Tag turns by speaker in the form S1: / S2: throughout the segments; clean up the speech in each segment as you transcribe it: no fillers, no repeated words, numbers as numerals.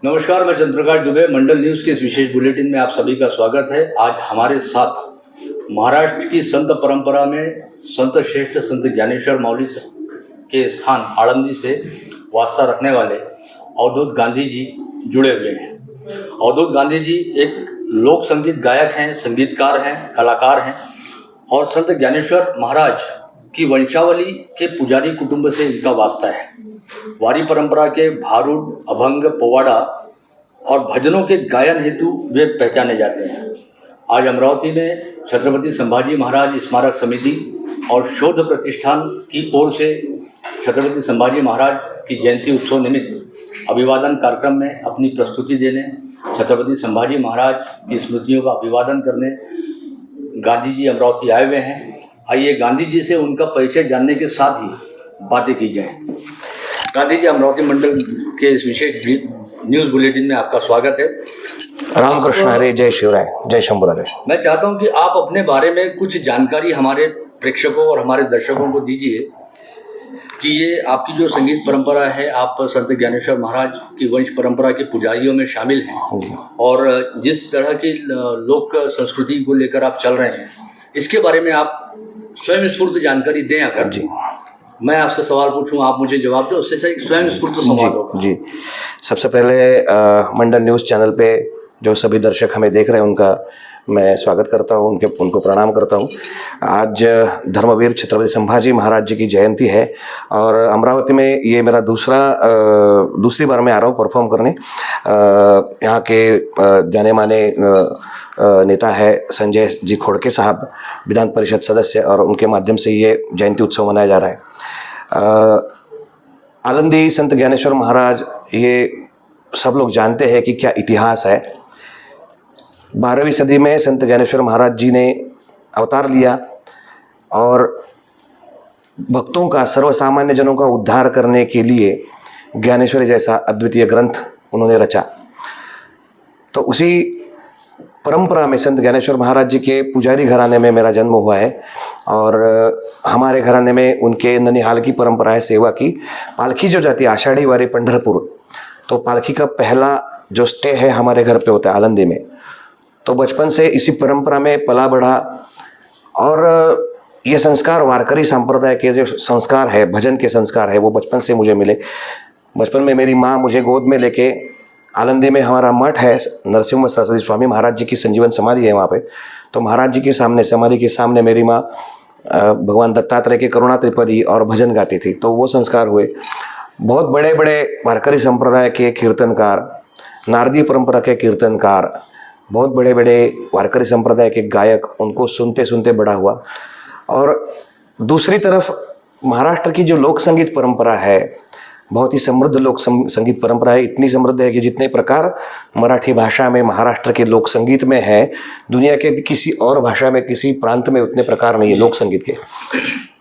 S1: नमस्कार, मैं चंद्रप्रकाश दुबे। मंडल न्यूज़ के इस विशेष बुलेटिन में आप सभी का स्वागत है। आज हमारे साथ महाराष्ट्र की संत परंपरा में संत श्रेष्ठ संत ज्ञानेश्वर माउली के स्थान आळंदी से वास्ता रखने वाले अवधूत गांधी जी जुड़े हुए हैं। अवधूत गांधी जी एक लोक संगीत गायक हैं, संगीतकार हैं, कलाकार हैं और संत ज्ञानेश्वर महाराज की वंशावली के पुजारी कुटुंब से इनका वास्ता है। वारी परंपरा के भारूड, अभंग, पोवाड़ा और भजनों के गायन हेतु वे पहचाने जाते हैं। आज अमरावती में छत्रपति संभाजी महाराज स्मारक समिति और शोध प्रतिष्ठान की ओर से छत्रपति संभाजी महाराज की जयंती उत्सव निमित्त अभिवादन कार्यक्रम में अपनी प्रस्तुति देने, छत्रपति संभाजी महाराज की स्मृतियों का अभिवादन करने गांधी जी अमरावती आए हुए हैं। आइए गांधी जी से उनका परिचय जानने के साथ ही बातें की जाएं। गांधी जी, अमरावती मंडल के इस विशेष न्यूज़ बुलेटिन में आपका स्वागत है।
S2: रामकृष्ण हरे, जय शिवराय, जय शंभुराज।
S1: मैं चाहता हूं कि आप अपने बारे में कुछ जानकारी हमारे प्रेक्षकों और हमारे दर्शकों को दीजिए कि ये आपकी जो संगीत परंपरा है, आप संत ज्ञानेश्वर महाराज की वंश परंपरा के पुजारियों में शामिल हैं और जिस तरह की लोक संस्कृति को लेकर आप चल रहे हैं, इसके बारे में आप स्वयं स्फूर्त जानकारी दें। अगर जी मैं आपसे सवाल पूछूं, आप मुझे जवाब दें, उससे अच्छा स्वयं स्फूर्त सवाल होगा।
S2: जी, सबसे पहले मंडल न्यूज़ चैनल पे जो सभी दर्शक हमें देख रहे हैं उनका मैं स्वागत करता हूं, उनको प्रणाम करता हूं। आज धर्मवीर छत्रपति संभाजी महाराज जी की जयंती है और अमरावती में ये मेरा दूसरी बार मैं आ रहा हूँ परफॉर्म करने। यहाँ के जाने माने नेता है संजय जी खोड़के साहब, विधान परिषद सदस्य, और उनके माध्यम से ये जयंती उत्सव मनाया जा रहा है। आलंदी संत ज्ञानेश्वर महाराज, ये सब लोग जानते हैं कि क्या इतिहास है। 12वीं सदी में संत ज्ञानेश्वर महाराज जी ने अवतार लिया और भक्तों का, सर्वसामान्य जनों का उद्धार करने के लिए ज्ञानेश्वरी जैसा अद्वितीय ग्रंथ उन्होंने रचा। तो उसी परंपरा में संत ज्ञानेश्वर महाराज जी के पुजारी घराने में मेरा जन्म हुआ है और हमारे घराने में उनके ननिहाल की परंपरा है सेवा की। पालखी जो जाती है आषाढ़ी वारी पंढरपुर, तो पालखी का पहला जो स्टे है हमारे घर पे होता है आलंदी में। तो बचपन से इसी परंपरा में पला बढ़ा और ये संस्कार, वारकरी संप्रदाय के जो संस्कार है, भजन के संस्कार है, वो बचपन से मुझे मिले। बचपन में मेरी माँ मुझे गोद में लेके, आलंदी में हमारा मठ है, नरसिंह सरस्वती स्वामी महाराज जी की संजीवन समाधि है वहाँ पे, तो महाराज जी के सामने, समाधि के सामने मेरी माँ भगवान दत्तात्रेय के करुणा त्रिपदी और भजन गाती थी। तो वो संस्कार हुए। बहुत बड़े बड़े वारकरी संप्रदाय के कीर्तनकार, नारदी परंपरा के कीर्तनकार, बहुत बड़े बड़े वारकरी संप्रदाय के गायक, उनको सुनते सुनते बड़ा हुआ। और दूसरी तरफ महाराष्ट्र की जो लोक संगीत परंपरा है, बहुत ही समृद्ध लोक संगीत परंपरा है। इतनी समृद्ध है कि जितने प्रकार मराठी भाषा में, महाराष्ट्र के लोक संगीत में है, दुनिया के किसी और भाषा में, किसी प्रांत में उतने प्रकार नहीं है लोक संगीत के।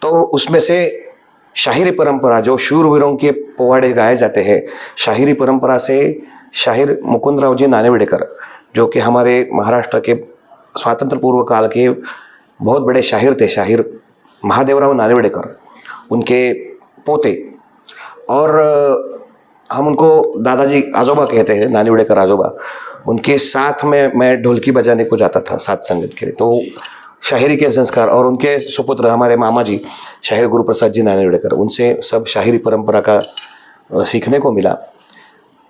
S2: तो उसमें से शाहिरी परंपरा, जो शूरवीरों के पोवाड़े गाए जाते हैं, शाहिरी परंपरा से शाहिर मुकुंदराव जी नानेवडेकर, जो कि हमारे महाराष्ट्र के स्वातंत्र पूर्व काल के बहुत बड़े शाहिर थे, शाहिर महादेवराव नानेवडेकर, उनके पोते, और हम उनको दादाजी आजोबा कहते हैं, नानेवडेकर आजोबा। उनके साथ में मैं ढोलकी बजाने को जाता था साथ संगत के लिए। तो शाहिरी के संस्कार, और उनके सुपुत्र हमारे मामा जी शाहिर गुरु प्रसाद जी नानेवडेकर, उनसे सब शाहिरी परंपरा का सीखने को मिला।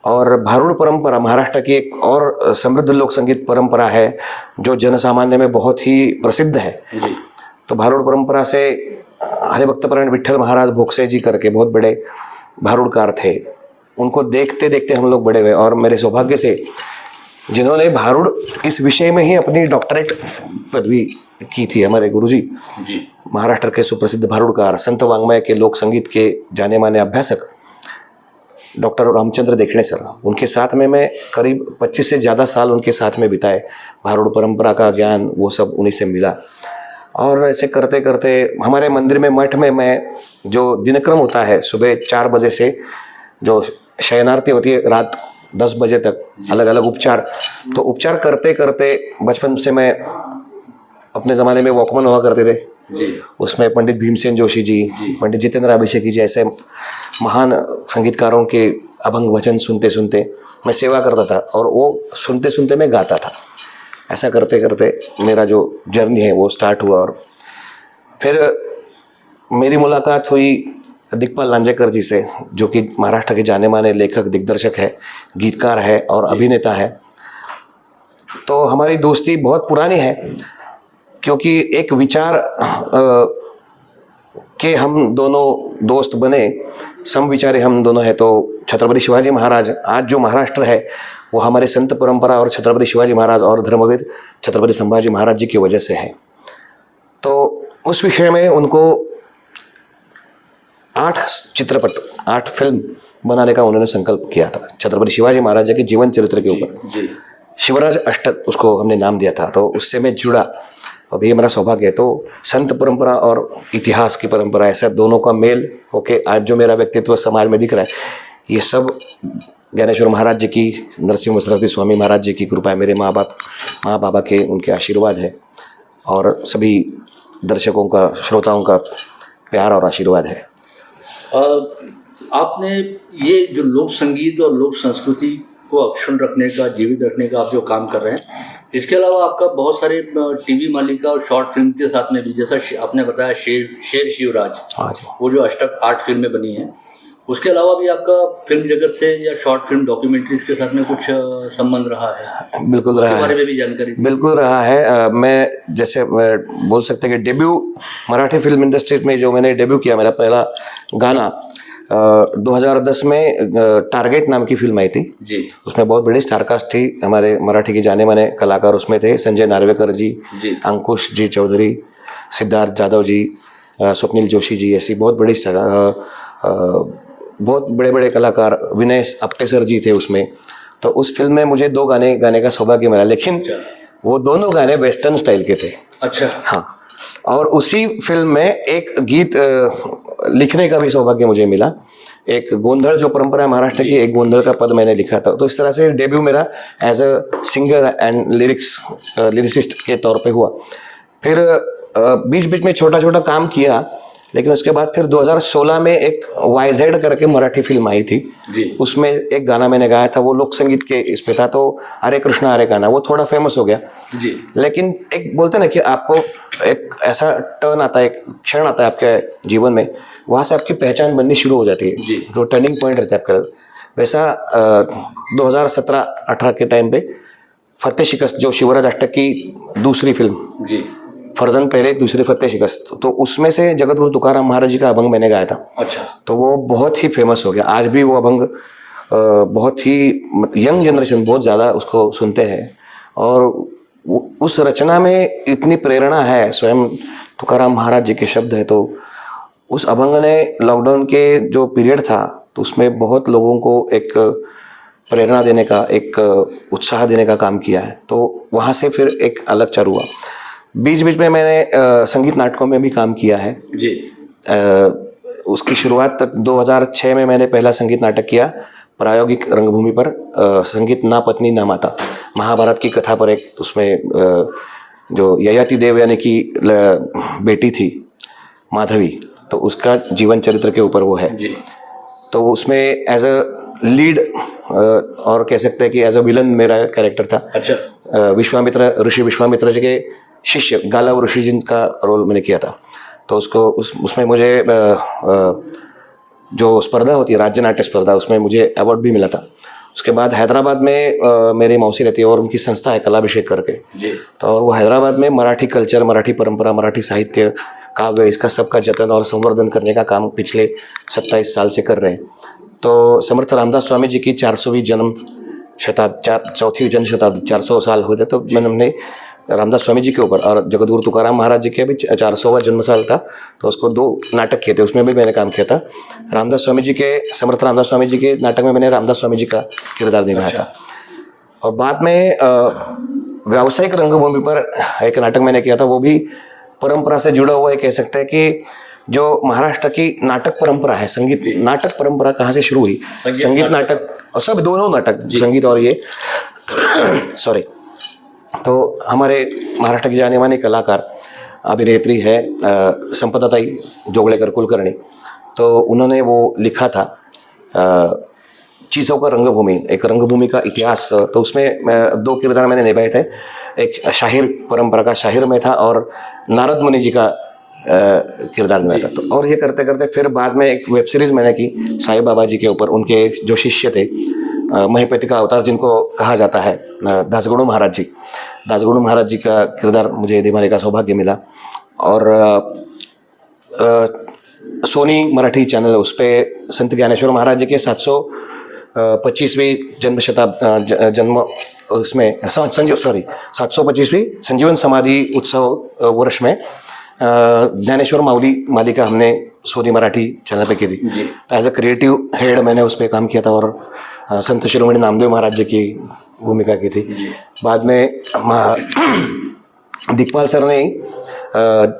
S2: और भारूड परंपरा महाराष्ट्र की एक और समृद्ध लोक संगीत परंपरा है जो जनसामान्य में बहुत ही प्रसिद्ध है जी। तो भारूड परंपरा से हरिभक्तपरायण विठ्ठल महाराज भोगसे जी करके बहुत बड़े भारूडकार थे, उनको देखते देखते हम लोग बड़े हुए। और मेरे सौभाग्य से जिन्होंने भारूड इस विषय में ही अपनी डॉक्टरेट पदवी की थी, हमारे गुरुजी जी, महाराष्ट्र के सुप्रसिद्ध भारूडकार, संत वाङ्मय के लोक संगीत के जाने माने अभ्यासक डॉक्टर रामचंद्र देखणे सर, उनके साथ में मैं करीब 25 से ज़्यादा साल उनके साथ में बिताए। भारूड परंपरा का ज्ञान वो सब उन्हीं से मिला। और ऐसे करते करते हमारे मंदिर में, मठ में, मैं जो दिनक्रम होता है, सुबह 4 बजे से जो शयनारती होती है रात 10 बजे तक, अलग अलग उपचार, तो उपचार करते करते बचपन से मैं, अपने ज़माने में वॉकमैन हुआ करते थे जी, उसमें पंडित भीमसेन जोशी जी, पंडित जितेंद्र अभिषेकी जी, ऐसे महान संगीतकारों के अभंग वचन सुनते सुनते मैं सेवा करता था और वो सुनते सुनते मैं गाता था। ऐसा करते करते मेरा जो जर्नी है वो स्टार्ट हुआ। और फिर मेरी मुलाकात हुई दिग्पाल लांजेकर जी से, जो कि महाराष्ट्र के जाने माने लेखक, दिग्दर्शक है, गीतकार है और अभिनेता है। तो हमारी दोस्ती बहुत पुरानी है, क्योंकि एक विचार के हम दोनों दोस्त बने, समविचारी हम दोनों हैं। तो छत्रपति शिवाजी महाराज, आज जो महाराष्ट्र है वो हमारे संत परंपरा और छत्रपति शिवाजी महाराज और धर्मवीर छत्रपति संभाजी महाराज जी की वजह से है। तो उस विषय में उनको 8 चित्रपट, 8 फिल्म बनाने का उन्होंने संकल्प किया था छत्रपति शिवाजी महाराज जी के जीवन चरित्र के ऊपर। शिवराज अष्टक उसको हमने नाम दिया था। तो उससे मैं जुड़ा, अब ये मेरा सौभाग्य है। तो संत परंपरा और इतिहास की परंपरा, ऐसा दोनों का मेल होके आज जो मेरा व्यक्तित्व समाज में दिख रहा है, ये सब ज्ञानेश्वर महाराज जी की, नरसिंह सरस्वती स्वामी महाराज जी की कृपा है, मेरे माँ बाबा के उनके आशीर्वाद है और सभी दर्शकों का, श्रोताओं का प्यार और आशीर्वाद है।
S1: आपने ये जो लोक संगीत और लोक संस्कृति को अक्षुण्ण रखने का, जीवित रखने का आप जो काम कर रहे हैं, इसके अलावा आपका बहुत सारे टीवी मालिका और शॉर्ट फिल्म के साथ में भी, जैसा आपने बताया शेर शिवराज,
S2: हाँ जी,
S1: वो जो अष्टक 8 फिल्में बनी हैं, उसके अलावा भी आपका फिल्म जगत से या शॉर्ट फिल्म डॉक्यूमेंट्रीज के साथ में कुछ संबंध रहा है?
S2: बिल्कुल रहा है,
S1: उसके बारे में भी जानकारी
S2: बिल्कुल रहा है। मैं जैसे बोल सकते हैं कि डेब्यू मराठी फिल्म इंडस्ट्री में जो मैंने डेब्यू किया, मेरा पहला गाना 2010 में टारगेट नाम की फिल्म आई थी
S1: जी।
S2: उसमें बहुत बड़ी स्टारकास्ट थी, हमारे मराठी के जाने माने कलाकार उसमें थे, संजय नार्वेकर जी, अंकुश जी चौधरी, सिद्धार्थ जाधव जी, स्वप्निल जोशी जी, ऐसी बहुत बड़ी बहुत बड़े बड़े कलाकार, विनय अपटे सर जी थे उसमें। तो उस फिल्म में मुझे 2 गाने गाने का सौभाग्य मिला, लेकिन वो दोनों गाने वेस्टर्न स्टाइल के थे।
S1: अच्छा।
S2: हाँ, और उसी फिल्म में एक गीत लिखने का भी सौभाग्य मुझे मिला। एक गोंधड़ जो परंपरा है महाराष्ट्र की, एक गोंधड़ का पद मैंने लिखा था। तो इस तरह से डेब्यू मेरा as a singer and lyricist के तौर पे हुआ। फिर बीच बीच में छोटा छोटा काम किया, लेकिन उसके बाद फिर 2016 में एक YZ करके मराठी फिल्म आई थी
S1: जी।
S2: उसमें एक गाना मैंने गाया था, वो लोक संगीत के इस पे था। तो हरे कृष्णा हरे गाना वो थोड़ा फेमस हो गया
S1: जी।
S2: लेकिन एक बोलते ना कि आपको एक ऐसा टर्न आता है, एक क्षण आता है आपके जीवन में, वहाँ से आपकी पहचान बननी शुरू हो जाती है, जो टर्निंग पॉइंट रहता है आपका। वैसा 2017-18 के टाइम पे फतेह शिकस्त, जो शिवराज अष्टक की दूसरी फिल्म जी, फर्जन पहले, दूसरी फतेह शिकस्त, तो उसमें से जगत गुरु तुकाराम महाराज जी का अभंग मैंने गाया था।
S1: अच्छा। तो
S2: वो बहुत ही फेमस हो गया। आज भी वो अभंग बहुत ही यंग जनरेशन बहुत ज़्यादा उसको सुनते हैं, और उस रचना में इतनी प्रेरणा है, स्वयं तुकाराम महाराज जी के शब्द है। तो उस अभंग ने लॉकडाउन के जो पीरियड था, तो उसमें बहुत लोगों को एक प्रेरणा देने का, एक उत्साह देने का काम किया है। तो वहाँ से फिर एक अलग चर हुआ। बीच बीच में मैंने संगीत नाटकों में भी काम किया है
S1: जी।
S2: उसकी शुरुआत तक 2006 में मैंने पहला संगीत नाटक किया प्रायोगिक रंगभूमि पर, संगीत ना पत्नी ना माता, महाभारत की कथा पर। एक उसमें जो ययाति देव यानी कि बेटी थी माधवी, तो उसका जीवन चरित्र के ऊपर वो है जी। तो उसमें एज अ लीड और कह सकते हैं कि एज अ विलन मेरा कैरेक्टर था।
S1: अच्छा।
S2: विश्वामित्र, ऋषि विश्वामित्र जी के शिष्य गालव ऋषि जी का रोल मैंने किया था। तो उसको उसमें मुझे जो स्पर्धा होती है, राज्य नाट्य स्पर्धा, उसमें मुझे अवार्ड भी मिला था। उसके बाद हैदराबाद में मेरी मौसी रहती है और उनकी संस्था है कलाभिषेक करके जी। तो और वो हैदराबाद में मराठी कल्चर, मराठी परंपरा, मराठी साहित्य, काव्य, इसका सबका जतन और संवर्धन करने का काम पिछले 27 साल से कर रहे हैं। तो समर्थ रामदास स्वामी जी की 400वीं जन्म शताब्दी, 4वीं जन्म शताब्दी, 400 साल होते, तो हमने रामदास स्वामी जी के ऊपर, और जगतगुरु तुकाराम महाराज जी के भी 400वां जन्म साल था, तो उसको 2 नाटक किए थे, उसमें भी मैंने काम किया था। रामदास स्वामी जी के, समर्थ रामदास स्वामी जी के नाटक में मैंने रामदास स्वामी जी का किरदार निभाया था। और बाद में व्यावसायिक रंगभूमि पर एक नाटक मैंने किया था, वो भी परंपरा से जुड़ा हुआ है, कह सकते हैं कि जो महाराष्ट्र की नाटक परंपरा है, संगीत नाटक परंपरा कहाँ से शुरू हुई, संगीत नाटक और सब दोनों नाटक, संगीत और ये सॉरी। तो हमारे महाराष्ट्र की जाने मानी कलाकार अभिनेत्री है संपदाताई जोगळेकर कुलकर्णी, तो उन्होंने वो लिखा था चीज़ों का रंगभूमि, एक रंगभूमि का इतिहास, तो उसमें 2 किरदार मैंने निभाए थे। एक शाहिर परंपरा का शाहिर में था और नारद मुनि जी का किरदार में था। तो और ये करते करते फिर बाद में एक वेब सीरीज़ मैंने की साईं बाबा जी के ऊपर, उनके जो शिष्य थे महिपति का अवतार जिनको कहा जाता है, दासगुणु महाराज जी। दासगुणु महाराज जी का किरदार मुझे निभाने का सौभाग्य मिला। और सोनी मराठी चैनल, उस पर संत ज्ञानेश्वर महाराज जी के 725वीं जन्म उसमें 725वीं संजीवन समाधि उत्सव वर्ष में ज्ञानेश्वर मालिका हमने सोनी मराठी चैनल पे की थी। एज अ क्रिएटिव हेड मैंने उस पर काम किया था और संत शिरोमणि नामदेव महाराज जी की भूमिका की थी। बाद में दिग्पाल सर ने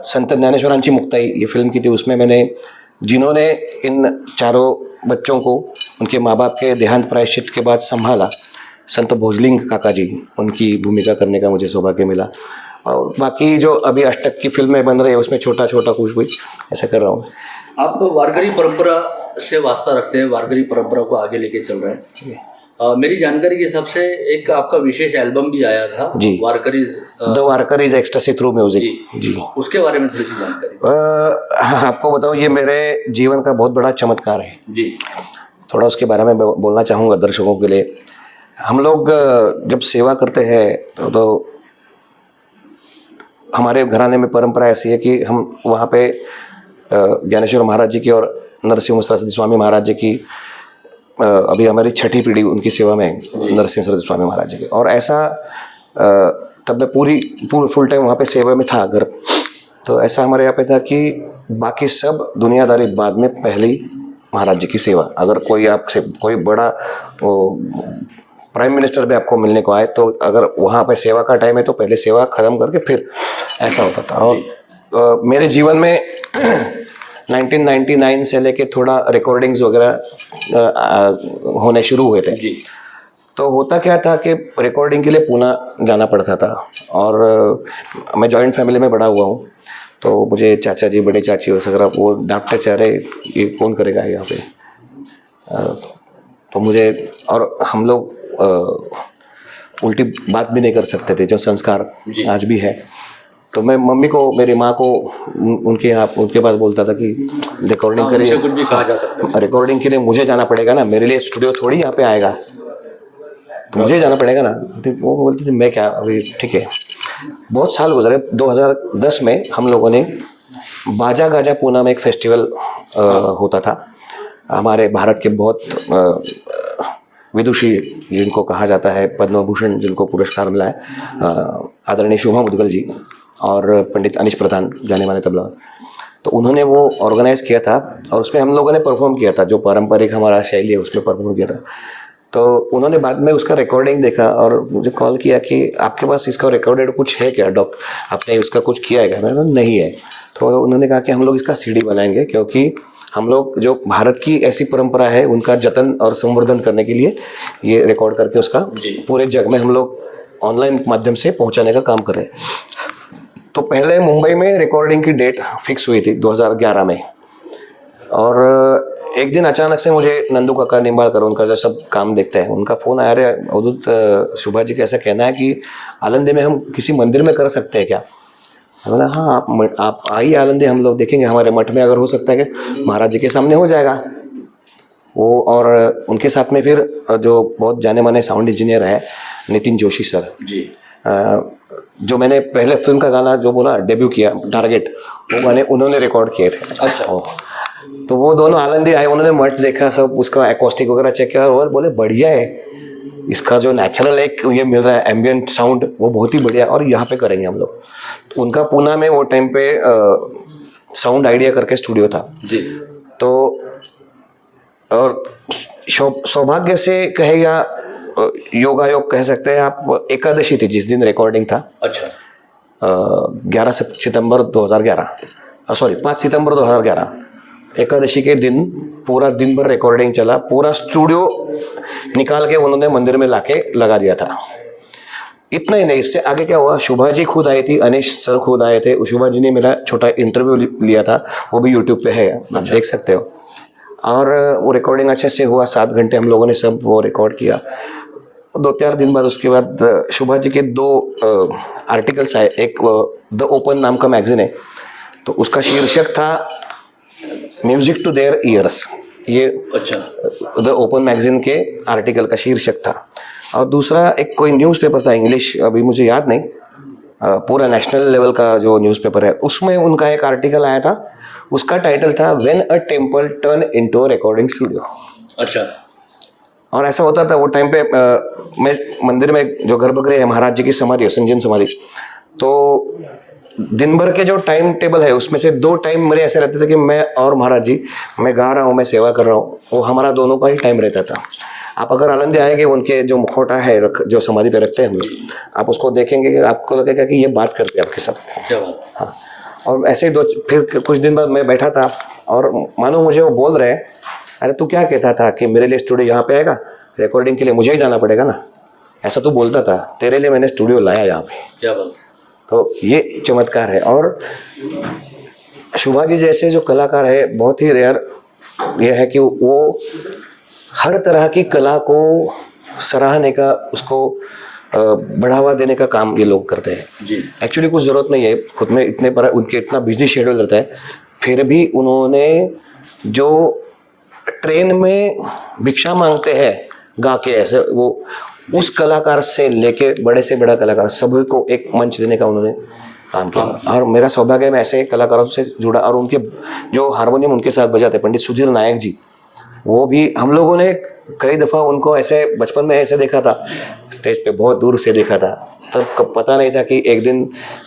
S2: संत ज्ञानेश्वरांची मुक्ताई ये फिल्म की थी। उसमें मैंने, जिन्होंने इन चारों बच्चों को उनके माँ बाप के देहांत प्रायश्चित के बाद संभाला, संत भोजलिंग काका जी, उनकी भूमिका करने का मुझे सौभाग्य मिला। और बाकी जो अभी अष्टक की फिल्में बन रही है उसमें छोटा छोटा कुछ भी ऐसा कर रहा हूँ।
S1: आप वारकरी परंपरा से वास्ता रखते हैं, वारकरी परंपरा को आगे लेके चल रहे हैं। मेरी जानकारी के हिसाब से एक आपका विशेष एल्बम भी आया था
S2: जी,
S1: Warkaris,
S2: the Warkaris ecstasy through music जी।
S1: उसके बारे में थोड़ी सी जानकारी।
S2: आपको बताऊँ, ये मेरे जीवन का बहुत बड़ा चमत्कार है
S1: जी।
S2: थोड़ा उसके बारे में बोलना चाहूँगा दर्शकों के लिए। हम लोग जब सेवा करते हैं तो हमारे घराने में परंपरा ऐसी है कि हम वहाँ पे ज्ञानेश्वर महाराज जी की और नरसिंह सरस्वती स्वामी महाराज जी की, अभी हमारी 6ठी पीढ़ी उनकी सेवा में नरसिंह सरस्वती स्वामी महाराज जी की, और ऐसा तब मैं पूरी फुल टाइम वहाँ पे सेवा में था घर। तो ऐसा हमारे यहाँ पे था कि बाकी सब दुनियादारी बाद में, पहली महाराज जी की सेवा। अगर कोई आपसे कोई बड़ा प्राइम मिनिस्टर भी आपको मिलने को आए तो अगर वहाँ पे सेवा का टाइम है तो पहले सेवा खत्म करके फिर ऐसा होता था। और मेरे जीवन में 1999 से लेके थोड़ा रिकॉर्डिंग्स वगैरह होने शुरू हुए थे। तो होता क्या था कि रिकॉर्डिंग के लिए पुणे जाना पड़ता था, और मैं जॉइंट फैमिली में बड़ा हुआ हूँ, तो मुझे चाचा जी, बड़े चाची वगैरह वो डांटते चाह रहे, ये कौन करेगा यहाँ पे। तो मुझे, और हम लोग उल्टी बात भी नहीं कर सकते थे, जो संस्कार आज भी है। तो मैं मम्मी को, मेरी माँ को उनके पास बोलता था कि रिकॉर्डिंग करिए,
S1: कुछ भी कहा जा सकता है,
S2: रिकॉर्डिंग के लिए मुझे जाना पड़ेगा ना, मेरे लिए स्टूडियो थोड़ी यहाँ पे आएगा, तो मुझे जाना पड़ेगा ना। तो वो बोलती थी मैं क्या, अभी ठीक है। बहुत साल गुजरे। 2010 में हम लोगों ने बाजा गाजा पुणे में एक फेस्टिवल होता था। हमारे भारत के बहुत विदुषी जिनको कहा जाता है पद्म भूषण, जिनको पुरस्कार मिला है, आदरणीय शुभम मुदगल जी और पंडित अनिश प्रधान, जाने माने तबला, तो उन्होंने वो ऑर्गेनाइज किया था और उसमें हम लोगों ने परफॉर्म किया था, जो पारंपरिक हमारा शैली है उसमें परफॉर्म किया था। तो उन्होंने बाद में उसका रिकॉर्डिंग देखा और मुझे कॉल किया कि आपके पास इसका रिकॉर्डेड कुछ है क्या डॉक, आपने उसका कुछ किया है क्या? मैंने कहा नहीं है। तो उन्होंने कहा कि हम लोग इसका CD बनाएंगे, क्योंकि हम लोग जो भारत की ऐसी परंपरा है उनका जतन और संवर्धन करने के लिए ये रिकॉर्ड करके उसका पूरे जग में हम लोग ऑनलाइन माध्यम से पहुंचाने का काम कर रहे हैं। तो पहले मुंबई में रिकॉर्डिंग की डेट फिक्स हुई थी 2011 में, और एक दिन अचानक से मुझे नंदू काका निंबाळकर, उनका जो सब काम देखते हैं, उनका फ़ोन आया, रे अवधूत सुभा जी का ऐसा कहना है कि आलंदी में हम किसी मंदिर में कर सकते हैं क्या? बोला हाँ, आप आइए आलंदी, हम लोग देखेंगे, हमारे मठ में अगर हो सकता है कि महाराज जी के सामने हो जाएगा वो। और उनके साथ में फिर जो बहुत जाने माने साउंड इंजीनियर है नितिन जोशी सर जी, जो मैंने पहले फिल्म का गाना जो बोला डेब्यू किया टारगेट, वो गाने उन्होंने रिकॉर्ड किए थे।
S1: अच्छा।
S2: तो वो दोनों आलंदी आए, उन्होंने मठ देखा, सब उसका एकॉस्टिक वगैरह चेक किया और बोले बढ़िया है, इसका जो नेचुरल एक ये मिल रहा है एम्बियंट साउंड वो बहुत ही बढ़िया, और यहाँ पे करेंगे हम लोग। तो उनका पुणे में वो टाइम पे साउंड आइडिया करके स्टूडियो था जी। तो और सौभाग्य से कहे या योगायोग कह सकते हैं आप, एकादशी थी जिस दिन रिकॉर्डिंग था।
S1: अच्छा।
S2: 5 सितंबर 2011 एकादशी के दिन पूरा दिन भर रिकॉर्डिंग चला, पूरा स्टूडियो निकाल के उन्होंने मंदिर में लाके लगा दिया था। इतना ही नहीं, इससे आगे क्या हुआ, शुभा जी खुद आई थी, अनिश सर खुद आए थे, शुभा जी ने मेरा छोटा इंटरव्यू लिया था, वो भी यूट्यूब पे है, आप देख सकते हो। और वो रिकॉर्डिंग अच्छे से हुआ, 7 घंटे हम लोगों ने सब वो रिकॉर्ड किया। 2-4 दिन बाद उसके बाद शोभा जी के 2 आर्टिकल्स आए। एक द ओपन नाम का मैगजीन है, तो उसका शीर्षक था म्यूजिक टू देयर ईयर्स। ये
S1: अच्छा,
S2: द ओपन मैगजीन के आर्टिकल का शीर्षक था। और दूसरा एक कोई न्यूज़पेपर था इंग्लिश, अभी मुझे याद नहीं, पूरा नेशनल लेवल का जो न्यूज़पेपर है, उसमें उनका एक आर्टिकल आया था। उसका टाइटल था when a temple turn into a recording studio.
S1: अच्छा।
S2: और ऐसा होता था वो टाइम पे, मैं मंदिर में जो गर्भगृह है, महाराज जी की समाधि है, संजन समाधि, तो दिन भर के जो टाइम टेबल है उसमें से 2 टाइम मेरे ऐसे रहते थे कि मैं और महाराज जी, मैं गा रहा हूँ, मैं सेवा कर रहा हूँ, वो हमारा दोनों का ही टाइम रहता था। आप अगर आनंद आएंगे, उनके जो मुखौटा है जो समाधि पे रखते हैं हम लोग, आप उसको देखेंगे कि आपको लगेगा कि ये बात करते हैं आपके साथ।
S1: क्या बात।
S2: हाँ, और ऐसे ही फिर कुछ दिन बाद मैं बैठा था और मानो मुझे वो बोल रहे हैं, अरे तू क्या कहता था कि मेरे लिए स्टूडियो यहाँ पे आएगा, रिकॉर्डिंग के लिए मुझे ही जाना पड़ेगा ना, ऐसा तू बोलता था, तेरे लिए मैंने स्टूडियो लाया यहाँ पे।
S1: क्या बात।
S2: तो ये चमत्कार है। और शोभा जी जैसे जो कलाकार है, बहुत ही रेयर ये है कि वो हर तरह की कला को सराहने का, उसको बढ़ावा देने का काम ये लोग करते हैं।
S1: जी।
S2: एक्चुअली कुछ ज़रूरत नहीं है, खुद में इतने पर उनके इतना बिजी शेड्यूल रहता है, फिर भी उन्होंने जो ट्रेन में भिक्षा मांगते हैं गा के, ऐसे वो उस कलाकार से लेके बड़े से बड़ा कलाकार सभी को एक मंच देने का उन्होंने काम किया। और मेरा सौभाग्य मैं ऐसे कलाकारों से जुड़ा। और उनके जो हारमोनियम उनके साथ बजाते पंडित सुधीर नायक जी, वो भी हम लोगों ने कई दफ़ा उनको ऐसे बचपन में ऐसे देखा था, स्टेज पे बहुत दूर से देखा था। तब पता नहीं था कि एक दिन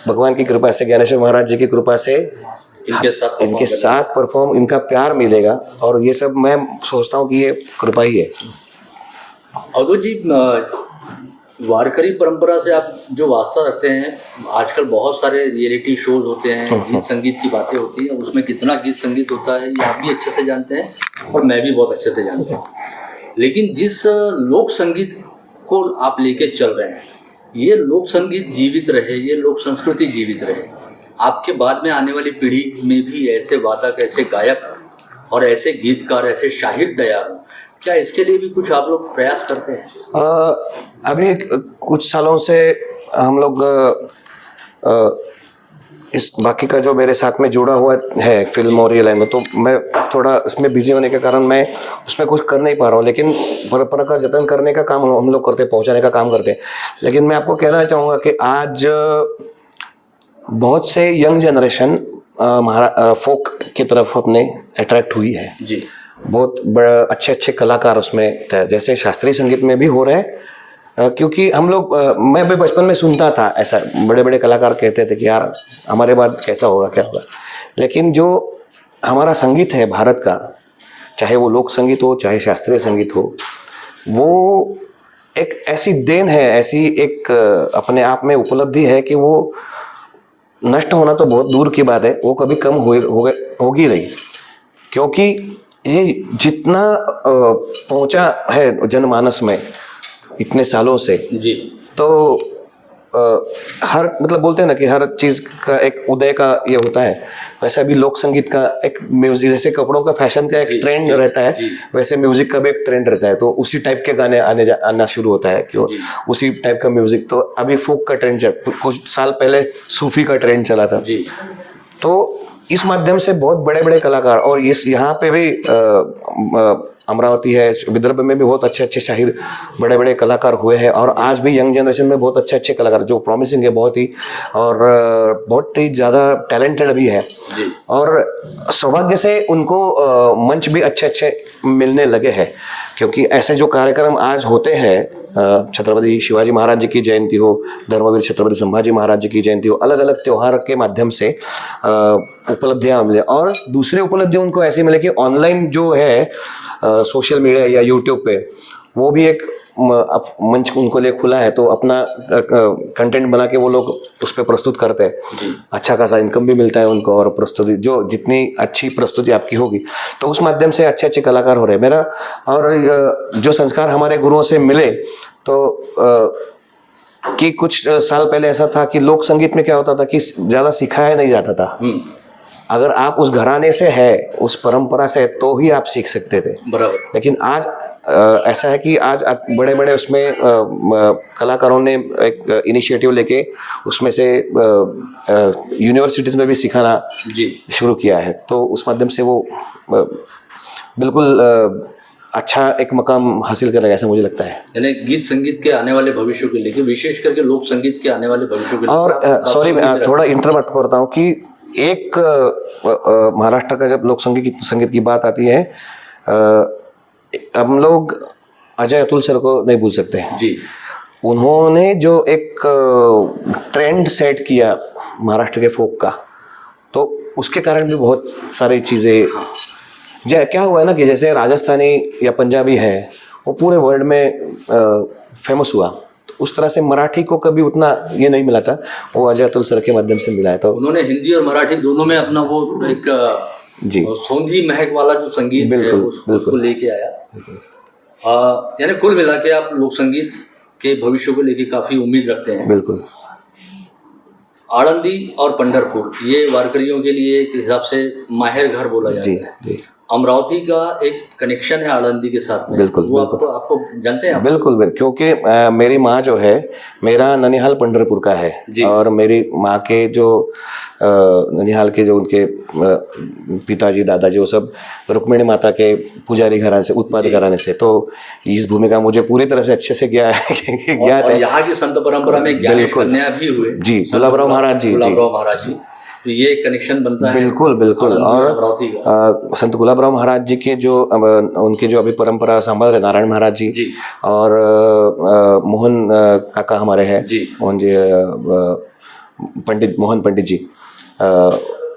S2: भगवान की कृपा से, ज्ञानेश्वर महाराज जी की कृपा से इनके साथ परफॉर्म, इनका प्यार मिलेगा। और ये सब मैं सोचता हूँ कि ये कृपा ही है।
S1: अवधूत जी, वारकरी परंपरा से आप जो वास्ता रखते हैं, आजकल बहुत सारे रियलिटी शोज होते हैं, गीत संगीत की बातें होती हैं, उसमें कितना गीत संगीत होता है ये आप भी अच्छे से जानते हैं और मैं भी बहुत अच्छे से जानता हूँ। लेकिन जिस लोक संगीत को आप लेके चल रहे हैं, ये लोक संगीत जीवित रहे, ये लोक संस्कृति जीवित रहे, आपके बाद में आने वाली पीढ़ी में भी ऐसे वादक, ऐसे गायक और ऐसे गीतकार, ऐसे शाहिर तैयार हो, क्या इसके लिए भी कुछ आप लोग प्रयास करते हैं?
S2: अभी कुछ सालों से हम लोग इस बाकी का जो मेरे साथ में जुड़ा हुआ है फिल्म और ये लाइन में, तो मैं थोड़ा इसमें बिजी होने के कारण मैं उसमें कुछ कर नहीं पा रहा हूँ। लेकिन परंपरा का जतन करने का काम हम लोग करते हैं, पहुँचाने का काम करते हैं। लेकिन मैं आपको कहना चाहूँगा कि आज बहुत से यंग जनरेशन फोक की तरफ अपने अट्रैक्ट हुई है
S1: जी।
S2: बहुत बड़ा अच्छे अच्छे कलाकार उसमें थे, जैसे शास्त्रीय संगीत में भी हो रहे हैं। क्योंकि हम लोग, मैं भी बचपन में सुनता था ऐसा, बड़े बड़े कलाकार कहते थे कि यार हमारे बाद कैसा होगा, क्या होगा। लेकिन जो हमारा संगीत है भारत का, चाहे वो लोक संगीत हो चाहे शास्त्रीय संगीत हो, वो एक ऐसी देन है, ऐसी एक अपने आप में उपलब्धि है कि वो नष्ट होना तो बहुत दूर की बात है, वो कभी कम होगी नहीं। क्योंकि ये जितना पहुंचा है जनमानस में इतने सालों से
S1: जी,
S2: तो हर मतलब बोलते हैं ना कि हर चीज़ का एक उदय का ये होता है, वैसा भी लोक संगीत का एक म्यूजिक, जैसे कपड़ों का फैशन का एक ट्रेंड रहता है, वैसे म्यूजिक का भी एक ट्रेंड रहता है। तो उसी टाइप के गाने आना शुरू होता है कि उसी टाइप का म्यूजिक। तो अभी फोक का ट्रेंड कुछ साल पहले सूफी का ट्रेंड चला था
S1: जी।
S2: तो इस माध्यम से बहुत बड़े बड़े कलाकार, और इस यहाँ पे भी अमरावती है, विदर्भ में भी बहुत अच्छे अच्छे शाहिर बड़े बड़े कलाकार हुए हैं। और आज भी यंग जनरेशन में बहुत अच्छे अच्छे कलाकार जो प्रॉमिसिंग है बहुत ही, और बहुत ही ज़्यादा टैलेंटेड भी है। और सौभाग्य से उनको मंच भी अच्छे अच्छे मिलने लगे हैं, क्योंकि ऐसे जो कार्यक्रम आज होते हैं, छत्रपति शिवाजी महाराज जी की जयंती हो, धर्मवीर छत्रपति संभाजी महाराज जी की जयंती हो, अलग अलग त्योहार के माध्यम से उपलब्धियाँ मिले। और दूसरी उपलब्धि उनको ऐसी मिले कि ऑनलाइन जो है सोशल मीडिया या यूट्यूब पे, वो भी एक मंच उनको लिए खुला है। तो अपना कंटेंट बना के वो लोग उस पर प्रस्तुत करते हैं, अच्छा खासा इनकम भी मिलता है उनको। और प्रस्तुति जो जितनी अच्छी प्रस्तुति आपकी होगी, तो उस माध्यम से अच्छे अच्छे कलाकार हो रहे हैं। मेरा और जो संस्कार हमारे गुरुओं से मिले, तो कि कुछ साल पहले ऐसा था कि लोक संगीत में क्या होता था कि ज़्यादा सिखाया नहीं जाता था, अगर आप उस घराने से है, उस परंपरा से, तो ही आप सीख सकते थे।
S1: बराबर।
S2: लेकिन आज ऐसा है कि आज बड़े बड़े उसमें कलाकारों ने एक इनिशिएटिव लेके उसमें से यूनिवर्सिटीज़ में भी सिखाना
S1: जी
S2: शुरू किया है, तो उस माध्यम से वो बिल्कुल अच्छा एक मकाम हासिल करेगा, ऐसा मुझे लगता है।
S1: यानी गीत संगीत के आने वाले भविष्य को लेके, विशेष करके लोक संगीत के आने वाले भविष्य को
S2: और
S1: लेके
S2: सॉरी, थोड़ा इंटरप्ट करता हूँ कि एक महाराष्ट्र का जब लोक संगीत की बात आती है, हम लोग अजय अतुल सर को नहीं भूल सकते हैं
S1: जी।
S2: उन्होंने जो एक ट्रेंड सेट किया महाराष्ट्र के फोक का, तो उसके कारण भी बहुत सारी चीज़ें क्या हुआ है ना कि जैसे राजस्थानी या पंजाबी है वो पूरे वर्ल्ड में फेमस हुआ, तो उस तरह से मराठी को कभी उतना ये नहीं मिला था, वो अजय अतुल सर के माध्यम से मिला है। तो
S1: उन्होंने हिंदी और मराठी दोनों में अपना वो एक
S2: जी
S1: सौंधी महक वाला जो संगीत है उसको लेके आया। यानी कुल मिला के आप लोक संगीत के भविष्य को लेके काफी उम्मीद रखते हैं।
S2: बिल्कुल।
S1: आळंदी और पंढरपुर ये वारकरियों के लिए एक हिसाब से माहिर घर बोला जाता है।
S2: जी।
S1: अमरावती का एक कनेक्शन है आळंदी के साथ में।
S2: बिल्कुल,
S1: वो
S2: बिल्कुल।
S1: आपको जानते हैं आप?
S2: बिल्कुल, क्योंकि मेरी माँ जो है, मेरा ननिहाल पंढरपुर का है, और मेरी माँ के जो ननिहाल के जो उनके पिताजी दादाजी वो सब रुक्मिणी माता के पुजारी घराने से, उत्पाद घराने से, तो इस भूमि का मुझे पूरी तरह से अच्छे से ज्ञात है।
S1: यहाँ की संत परंपरा में ज्ञानेश कन्या भी हुए
S2: जी, गुलाबराव महाराज जी।
S1: तो ये कनेक्शन बनता है।
S2: बिल्कुल। और संत गुलाबराव महाराज जी के जो उनके जो अभी परंपरा संभाल रहे नारायण महाराज जी और मोहन काका हमारे हैं, मोहन जी, मोहन पंडित जी,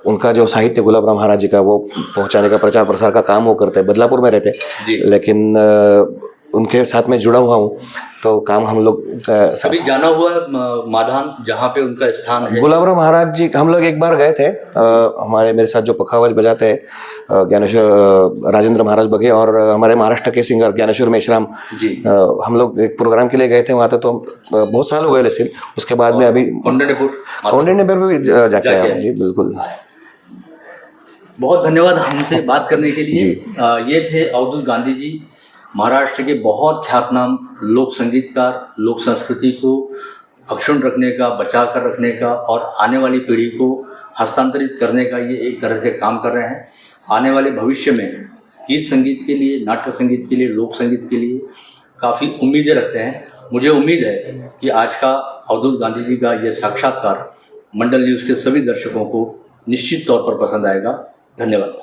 S2: उनका जो साहित्य गुलाबराव महाराज जी का वो पहुंचाने का, प्रचार प्रसार का काम वो करते हैं। बदलापुर में रहते, लेकिन उनके साथ में जुड़ा हुआ हूँ, तो काम हम लोग
S1: कभी जाना हुआ माधान जहाँ पे उनका स्थान है?
S2: गुलाबराव महाराज जी हम लोग एक बार गए थे, मेरे साथ जो पखावज बजाते हैं ज्ञानेश्वर राजेंद्र महाराज बघे और हमारे महाराष्ट्र के सिंगर ज्ञानेश्वर मेश्राम जी, हम लोग एक प्रोग्राम के लिए गए थे वहाँ तो बहुत साल हो गए। लेकिन उसके बाद में अभी कौंडिन्यपुर में भी जाके आया जी। बिल्कुल,
S1: बहुत धन्यवाद हमसे बात करने के लिए। ये थे अवधूत गांधी जी, महाराष्ट्र के बहुत ख्यातनाम लोक संगीतकार, लोक संस्कृति को अक्षुण्ण रखने का, बचा कर रखने का और आने वाली पीढ़ी को हस्तांतरित करने का ये एक तरह से काम कर रहे हैं। आने वाले भविष्य में गीत संगीत के लिए, नाट्य संगीत के लिए, लोक संगीत के लिए काफ़ी उम्मीदें रखते हैं। मुझे उम्मीद है कि आज का अवधूत गांधी जी का ये साक्षात्कार मंडल न्यूज़ के सभी दर्शकों को निश्चित तौर पर पसंद आएगा। धन्यवाद।